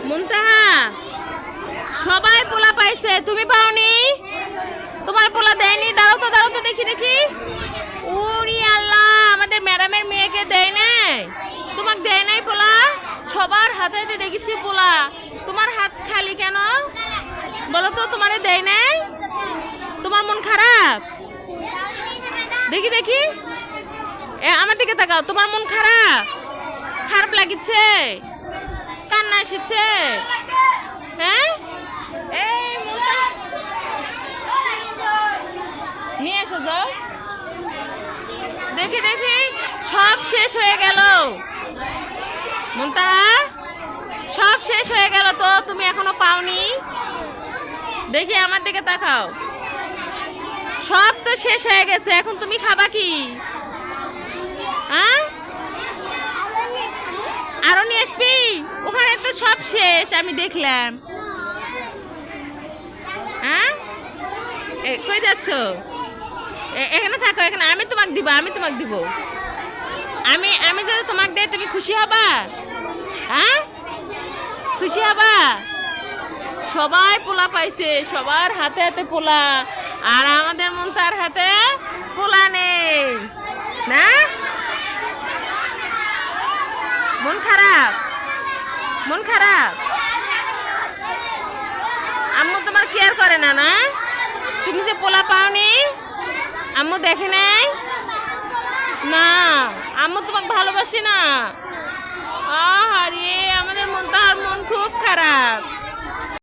মুনতাহা, সবাই পোলা পাইছে, তুমি পাওনি? তোমার পোলা দেয়নি? দাঁড়াও তো দেখি দেখি। ওরে আল্লাহ, আমাদের ম্যাডামের মেয়েকে দেয় নাই? তোমাকে দেয় নাই পোলা? সবার হাতে হাতে দেখেছি পোলা, তোমার হাত খালি কেন বলো তো? তোমারে দেয় নাই? তোমার মন খারাপ? দেখি দেখি, আমার দিকে তাকাও। তোমার মন খারাপ? খারাপ লাগিছে? কান্না এসেছে? হ্যাঁ, এই নিয়ে এসো, যাও। দেখি দেখি, সব শেষ হয়ে গেল মুনতাহা, সব শেষ হয়ে গেল তো, তুমি এখনো পাওনি? দেখি আমার দিকে তাকাও, সব তো শেষ হয়ে গেছে, এখন তুমি খাবা কি? হ্যাঁ, আরো নিয়ে আসবি? ওখানে তো সব শেষ, আমি দেখলাম। হ্যাঁ, কই যাচ্ছ? এখানে থাকো, এখানে আমি তোমাকে দিব, আমি যদি তোমাকে দেয় তুমি খুশি হবা? হ্যাঁ, খুশি হবা? সবাই পোলা পাইছে, সবার হাতে হাতে পোলা, আর আমাদের মুনতার হাতে পোলা নেই না? মন খারাপ? মন খারাপ? আম্মু তোমার কেয়ার করে না? না, তুমি যে পোলা পাওনি, আম্মু দেখে নাই? না, আম্মু তোমাকে ভালোবাসি না। আরে আমাদের মন খুব খারাপ।